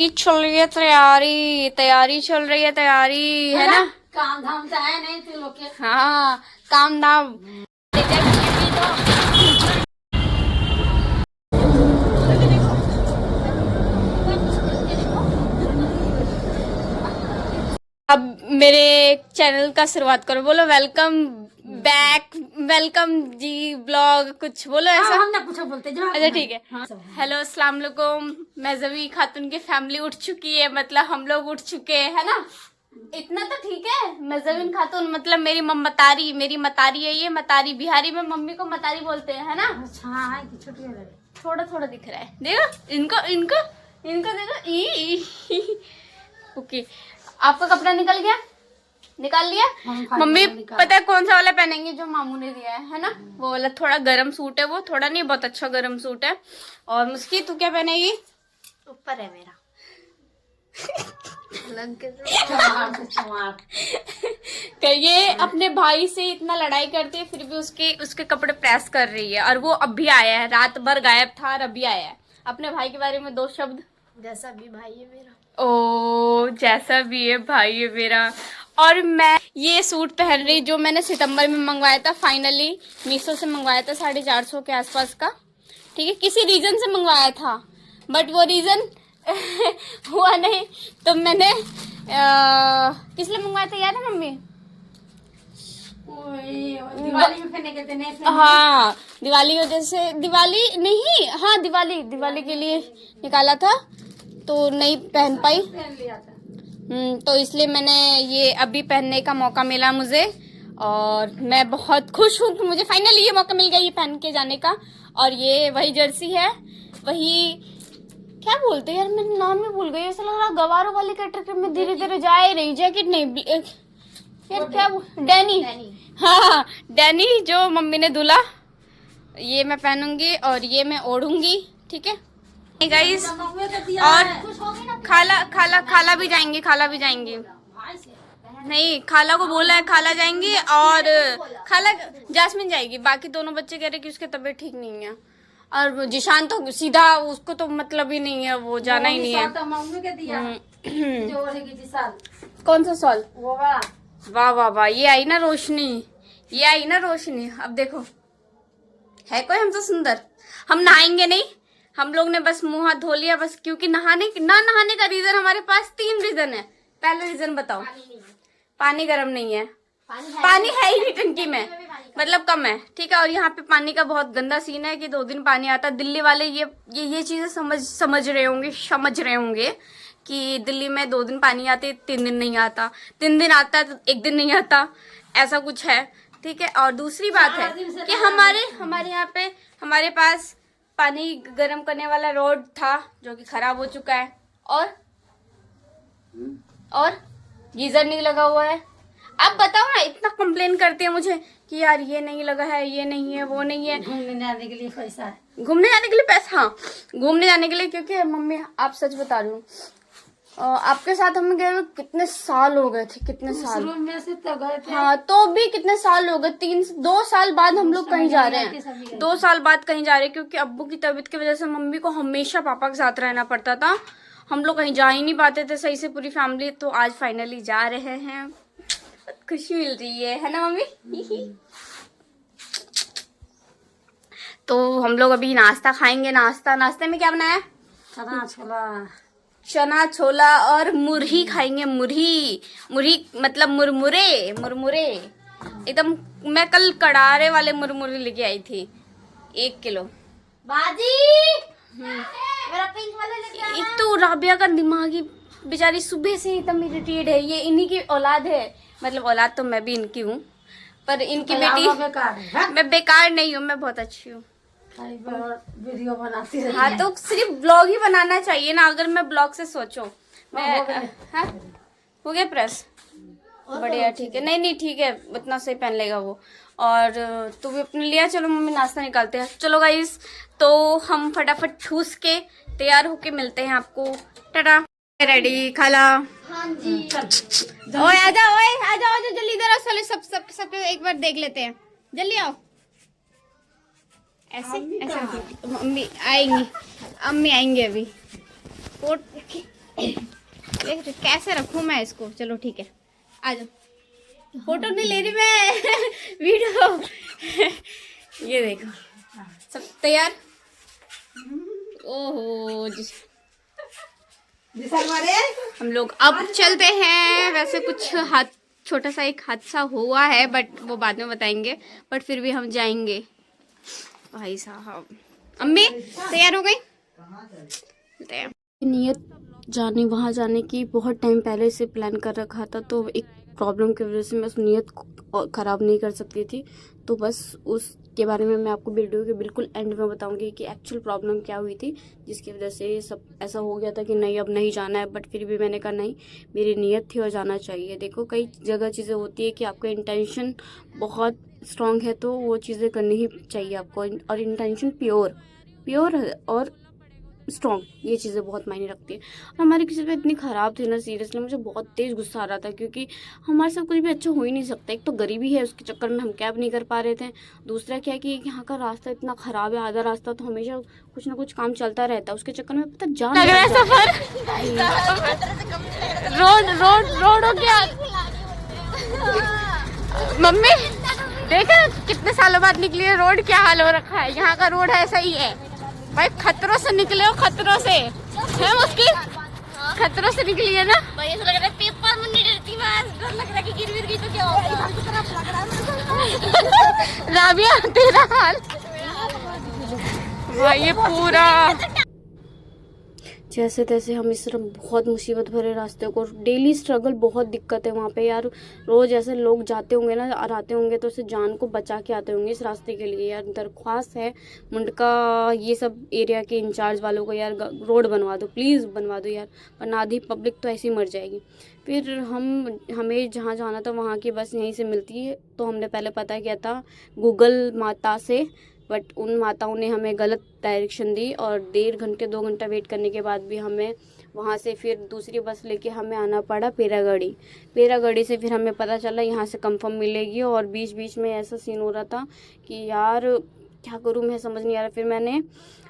चल रही है तैयारी, तैयारी चल रही है, तैयारी है ना। काम धाम तो है नहीं तू लोग के। हाँ काम धाम। अब मेरे चैनल का शुरुआत करो, बोलो वेलकम बैक, वेलकम जी ब्लॉग, कुछ बोलो ऐसा। हम ना पूछो बोलते जवाब। अच्छा ठीक है। हेलो अस्सलाम वालेकुम, मैं ज़बी खातून की फैमिली उठ चुकी है, मतलब हम लोग उठ चुके हैं, है ना। इतना तो ठीक है। मैं ज़बीन खातून मतलब मेरी मतारी, मेरी मतारी है ये, मतारी बिहारी में मम्मी को मतारी बोलते हैं, है ना। हाँ छोटी थोड़ा थोड़ा दिख रहा है, देखो इनको इनको इनको देखो ई। ओके, आपका कपड़ा निकल गया, निकाल लिया। मम्मी पता है कौन सा वाला पहनेंगे जो मामू ने दिया है ना, वो वाला थोड़ा गरम सूट है, वो थोड़ा नहीं बहुत अच्छा गरम सूट है। और मुस्की तू क्या पहनेगी? ऊपर है मेरा। ये अपने भाई से इतना लड़ाई करती है फिर भी उसके कपड़े प्रेस कर रही है, और वो अभी आया है, रात भर गायब था और अभी आया है। अपने भाई के बारे में दो शब्द। जैसा भी भाई है मेरा। ओ जैसा भी है भाई है मेरा। और मैं ये सूट पहन रही जो मैंने सितंबर में मंगवाया था, फाइनली मीशो से मंगवाया था 450 के आसपास का। ठीक है, किसी रीजन से मंगवाया था बट वो रीजन हुआ नहीं, तो मैंने किस लिए मंगवाया था याद है मम्मी? दिवाली में पहने के थे नहीं। हाँ दिवाली की वजह से, दिवाली नहीं, हाँ दिवाली के लिए निकाला था तो नहीं पहन पाई। पहन लिया था। तो इसलिए मैंने ये अभी पहनने का मौका मिला मुझे, और मैं बहुत खुश हूँ कि मुझे फाइनली ये मौका मिल गया ये पहन के जाने का। और ये वही जर्सी है, वही क्या बोलते हैं यार, मैं नाम ही भूल गई, ऐसा लग रहा गवारों वाली कैटेगरी में धीरे धीरे जा ही रही। जैकेट नहीं यार, क्या डैनी, हाँ डैनी जो मम्मी ने धुला, ये मैं पहनूंगी और ये मैं ओढ़ूंगी। ठीक है गाइस, और खाला भी जाएंगे, खाला भी जाएंगे, नहीं खाला को बोला है खाला जाएंगी, और खाला जास्मिन जाएगी, बाकी दोनों बच्चे कह रहे कि उसकी तबीयत ठीक नहीं है। और जिशान तो सीधा, उसको तो मतलब ही नहीं है, वो जाना ही नहीं है। कौन सा सॉल? वाह वाह वाह, ये आई ना रोशनी, ये आई ना रोशनी। अब देखो है कोई हमसे सुंदर। हम नहाएंगे नहीं, हम लोग ने बस मुंह हाथ धो लिया बस, क्योंकि नहाने का रीजन हमारे पास 3 रीजन है। पहला रीजन बताओ। पानी गर्म नहीं है, पानी है ही नहीं टंकी में, मतलब कम है। ठीक है, और यहाँ पे पानी का बहुत गंदा सीन है कि 2 दिन पानी आता। दिल्ली वाले ये चीजें समझ रहे होंगे कि दिल्ली में 2 दिन पानी आते, 3 दिन नहीं आता, 3 दिन आता है तो 1 दिन नहीं आता, ऐसा कुछ है। ठीक है, और दूसरी बात है कि हमारे यहाँ पे हमारे पास पानी गर्म करने वाला रोड था जो कि खराब हो चुका है, और गीजर नहीं लगा हुआ है। आप बताओ ना, इतना कंप्लेन करते हैं मुझे कि यार ये नहीं लगा है, ये नहीं है, वो नहीं है। घूमने जाने के लिए पैसा है, घूमने जाने के लिए पैसा, हाँ घूमने जाने के लिए, क्योंकि मम्मी आप सच बता रही हूँ, आपके साथ हम गए हुए कितने साल हो गए थे, कितने साल में से तो गए थे। हाँ तो भी कितने साल हो गए, 2 साल बाद हम लोग कहीं जा रहे हैं, 2 साल बाद कहीं जा रहे हैं, क्योंकि अब्बू की तबीयत की वजह से मम्मी को हमेशा पापा के साथ रहना पड़ता था, हम लोग कहीं जा ही नहीं पाते थे सही से पूरी फैमिली। तो आज फाइनली जा रहे हैं, खुशी मिल रही है ना मम्मी। तो हम लोग अभी नाश्ता खाएंगे। नाश्ते में क्या बनाया? चना छोला और मुरही खाएंगे। मुरही मतलब मुरमुरे एकदम। मैं कल कड़ारे वाले मुरमुरे लेके आई थी 1 किलो। बाजी मेरा पिंक वाला लेके आना। एक तो राबिया का दिमागी बेचारी सुबह से एकदम इरिटेट है, ये इन्हीं की औलाद है, मतलब औलाद तो मैं भी इनकी हूँ, पर इनकी बेटी मैं बेकार नहीं हूँ, मैं बहुत अच्छी हूँ। वीडियो बनाती रही। हाँ तो सिर्फ ब्लॉग ही बनाना चाहिए ना, अगर मैं ब्लॉग से सोचूं मैं। हाँ हो गया प्रेस, बढ़िया ठीक है। नहीं ठीक है, उतना सही पहन लेगा वो। और तू भी अपने लिया। चलो मम्मी नाश्ता निकालते हैं। चलो गाइस, तो हम फटाफट ठूस के तैयार होके मिलते हैं आपको। टाटा। रेडी खाला? हाँ जी। ओए आ जाओ जल्दी इधर आओ, चलो सब एक बार देख लेते हैं, जल्दी आओ। ऐसे मम्मी आएंगी, अम्मी आएंगे अभी। देख कैसे रखूं मैं इसको। चलो ठीक है, आ जाओ। फोटो नहीं ले रही मैं वीडियो। ये देखो, सब तैयार। ओहो जी, हम लोग अब चलते हैं। वैसे कुछ छोटा सा एक हादसा हुआ है, बट वो बाद में बताएंगे। बट फिर भी हम जाएंगे। भाई साहब, अम्मी तैयार हो गई? तैयार। नियत वहाँ जाने की बहुत टाइम पहले से प्लान कर रखा था, तो एक प्रॉब्लम की वजह से मैं उस नियत को ख़राब नहीं कर सकती थी। तो बस उसके बारे में मैं आपको वीडियो के बिल्कुल एंड में बताऊंगी कि एक्चुअल प्रॉब्लम क्या हुई थी, जिसकी वजह से सब ऐसा हो गया था कि नहीं अब नहीं जाना है। बट फिर भी मैंने कहा नहीं, मेरी नियत थी और जाना चाहिए। देखो कई जगह चीज़ें होती है कि आपका इंटेंशन बहुत स्ट्रांग है तो वो चीज़ें करनी ही चाहिए आपको, और इंटेंशन प्योर और स्ट्रॉन्ग, ये चीज़ें बहुत मायने रखती है। और हमारी किसी पे इतनी ख़राब थी ना, सीरियसली मुझे बहुत तेज़ गुस्सा आ रहा था, क्योंकि हमारे साथ कुछ भी अच्छा हो ही नहीं सकता। एक तो गरीबी है, उसके चक्कर में हम कैब नहीं कर पा रहे थे। दूसरा क्या है कि यहाँ का रास्ता इतना ख़राब है, आधा रास्ता तो हमेशा कुछ ना कुछ काम चलता रहता है, उसके चक्कर में पता जान लग रहा है सफर। रोड हो गया। मम्मी देखा कितने सालों बाद निकली है, रोड क्या हाल हो रखा है। यहाँ का रोड ऐसा ही है भाई, खतरों से निकले हो, खतरों से है मुश्किल, खतरों से निकली है ना भाई। ऐसा लग रहा है पेपर में नहीं डरती, बस डर लग रहा है कि गिर गई तो क्या होगा। राबिया तेरा हाल भाई, ये पूरा जैसे तैसे हम इस तरह बहुत मुसीबत भरे रास्ते को, डेली स्ट्रगल, बहुत दिक्कत है वहाँ पे यार। रोज़ ऐसे लोग जाते होंगे ना और आते होंगे तो उसे जान को बचा के आते होंगे इस रास्ते के लिए। यार दरख्वास्त है मुंडका ये सब एरिया के इंचार्ज वालों को, यार रोड बनवा दो, प्लीज़ बनवा दो यार, वरना आधी पब्लिक तो ऐसे ही मर जाएगी। फिर हमें जहाँ जाना था वहाँ की बस यहीं से मिलती है, तो हमने पहले पता किया था गूगल माता से, बट उन माताओं ने हमें गलत डायरेक्शन दी और 1.5 घंटा 2 घंटा वेट करने के बाद भी हमें वहाँ से फिर दूसरी बस लेके हमें आना पड़ा पेरागढ़ी से। फिर हमें पता चला यहाँ से कंफर्म मिलेगी, और बीच बीच में ऐसा सीन हो रहा था कि यार क्या करूँ मैं समझ नहीं आ रहा। फिर मैंने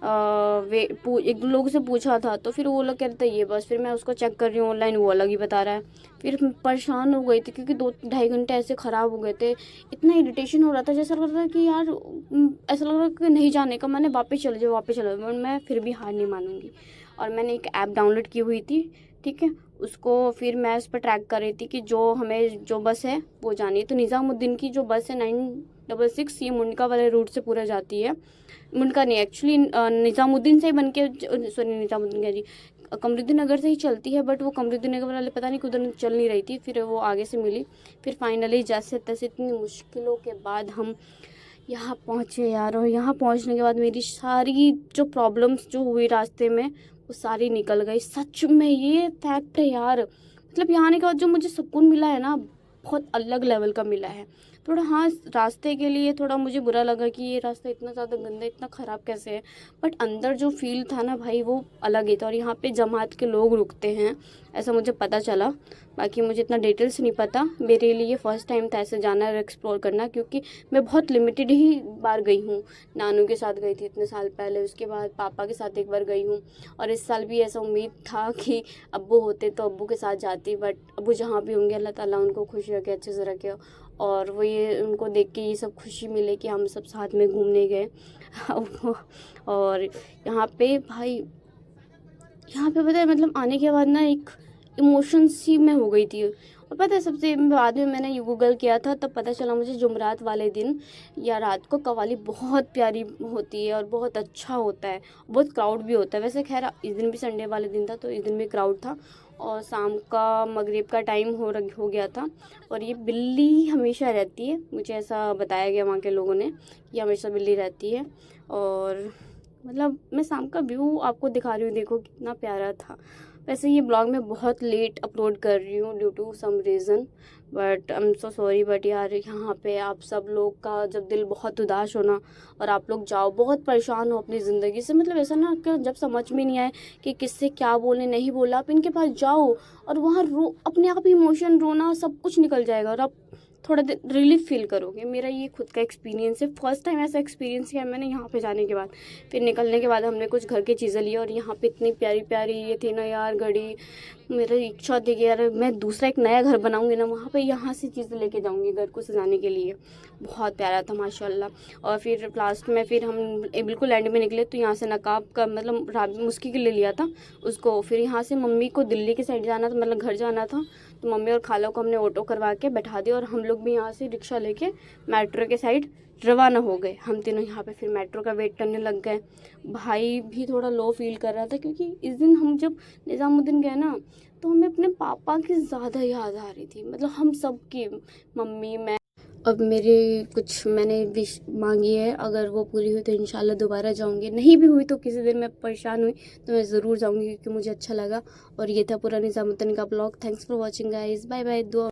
एक लोग से पूछा था, तो फिर वो लोग कह रहे थे ये बस। फिर मैं उसको चेक कर रही हूँ ऑनलाइन, वो अलग ही बता रहा है। फिर परेशान हो गई थी, क्योंकि 2-2.5 घंटे ऐसे ख़राब हो गए थे। इतना इरिटेशन हो रहा था, जैसा लग रहा था कि यार ऐसा लग रहा था कि नहीं जाने का, मैंने वापस चले जाओ। मैं फिर भी हार नहीं मानूंगी। और मैंने एक ऐप डाउनलोड की हुई थी, ठीक है, उसको फिर मैं उस पर ट्रैक कर रही थी कि जो बस है वो जानी है। तो निज़ामुद्दीन की जो बस है 966, ये मुंडका वाले रूट से पूरा जाती है। मुंडका नहीं, एक्चुअली निज़ामुद्दीन से ही बन के, सॉरी निज़ामुद्दीन क्या जी, कमरुद्दीन नगर से ही चलती है। बट वो कमरुद्दीन नगर वाले पता नहीं किधर चल नहीं रही थी, फिर वो आगे से मिली। फिर फाइनली जैसे तैसे इतनी मुश्किलों के बाद हम यहाँ पहुँचे यार। और यहाँ पहुँचने के बाद मेरी सारी जो प्रॉब्लम्स जो हुई रास्ते में वो सारी निकल गई। सच में ये फैक्ट है यार, मतलब यहाँ आने के बाद जो मुझे सुकून मिला है ना, बहुत अलग लेवल का मिला है। थोड़ा हाँ रास्ते के लिए थोड़ा मुझे बुरा लगा कि ये रास्ता इतना ज़्यादा गंदा, इतना ख़राब कैसे है, बट अंदर जो फील था ना भाई वो अलग ही था। और यहाँ पे जमात के लोग रुकते हैं ऐसा मुझे पता चला, बाकी मुझे इतना डिटेल्स नहीं पता। मेरे लिए फर्स्ट टाइम था ऐसे जाना और एक्सप्लोर करना, क्योंकि मैं बहुत लिमिटेड ही बार गई हूँ। नानू के साथ गई थी इतने साल पहले, उसके बाद पापा के साथ एक बार गई हूँ, और इस साल भी ऐसा उम्मीद था कि अब्बू होते तो अब्बू के साथ जाती। बट अब्बू जहाँ भी होंगे अल्लाह ताला उनको खुश रखे, अच्छे से रखे, और वो ये उनको देख के ये सब खुशी मिले कि हम सब साथ में घूमने गए। और यहाँ पे भाई, यहाँ पे पता है मतलब आने के बाद ना एक इमोशन सी में हो गई थी। और पता है सबसे बाद में मैंने ये गूगल किया था, तब पता चला मुझे जुमरात वाले दिन या रात को कवाली बहुत प्यारी होती है और बहुत अच्छा होता है, बहुत क्राउड भी होता है। वैसे खैर इस दिन भी संडे वाले दिन था तो इस दिन भी क्राउड था, और शाम का मगरिब का टाइम हो गया था। और ये बिल्ली हमेशा रहती है, मुझे ऐसा बताया गया वहाँ के लोगों ने कि हमेशा बिल्ली रहती है। और मतलब मैं शाम का व्यू आपको दिखा रही हूँ, देखो कितना प्यारा था। वैसे ये ब्लॉग मैं बहुत लेट अपलोड कर रही हूँ due to some reason, but I am so sorry. But यार यहाँ पे आप सब लोग का जब दिल बहुत उदास हो ना, और आप लोग जाओ बहुत परेशान हो अपनी ज़िंदगी से, मतलब ऐसा ना कि जब समझ में नहीं आए कि किससे क्या बोले नहीं बोला, आप इनके पास जाओ और वहाँ अपने आप इमोशन रोना सब कुछ निकल जाएगा, और आप थोड़ा रिलीफ फील करोगे। मेरा ये खुद का एक्सपीरियंस है, फर्स्ट टाइम ऐसा एक्सपीरियंस किया मैंने यहाँ पे जाने के बाद। फिर निकलने के बाद हमने कुछ घर की चीज़ें ली और यहाँ पे इतनी प्यारी प्यारी ये थी ना यार घड़ी। मेरा इच्छा थी कि यार मैं दूसरा एक नया घर बनाऊंगी ना, वहाँ पे यहाँ से चीज़ें लेके जाऊंगी घर को सजाने के लिए। बहुत प्यारा था माशाल्लाह। और फिर लास्ट में फिर हम बिल्कुल एंड में निकले तो यहाँ से नकाब का मतलब राबी मुस्की के लिए लिया था उसको। फिर यहाँ से मम्मी को दिल्ली के साइड जाना था, मतलब घर जाना था, तो मम्मी और खाला को हमने ऑटो करवा के बैठा दिया और हम लोग भी यहाँ से रिक्शा लेके मेट्रो के साइड रवाना हो गए। हम तीनों यहाँ पे फिर मेट्रो का वेट करने लग गए। भाई भी थोड़ा लो फील कर रहा था क्योंकि इस दिन हम जब निज़ामुद्दीन गए ना तो हमें अपने पापा की ज़्यादा याद आ रही थी, मतलब हम सब की, मम्मी, मैं। अब मेरे कुछ मैंने विश मांगी है, अगर वो पूरी हुई तो इंशाल्लाह दोबारा जाऊंगी, नहीं भी हुई तो किसी दिन मैं परेशान हुई तो मैं ज़रूर जाऊंगी क्योंकि मुझे अच्छा लगा। और ये था पूरा निज़ामुद्दीन का blog. Thanks for watching guys, bye bye. दुआ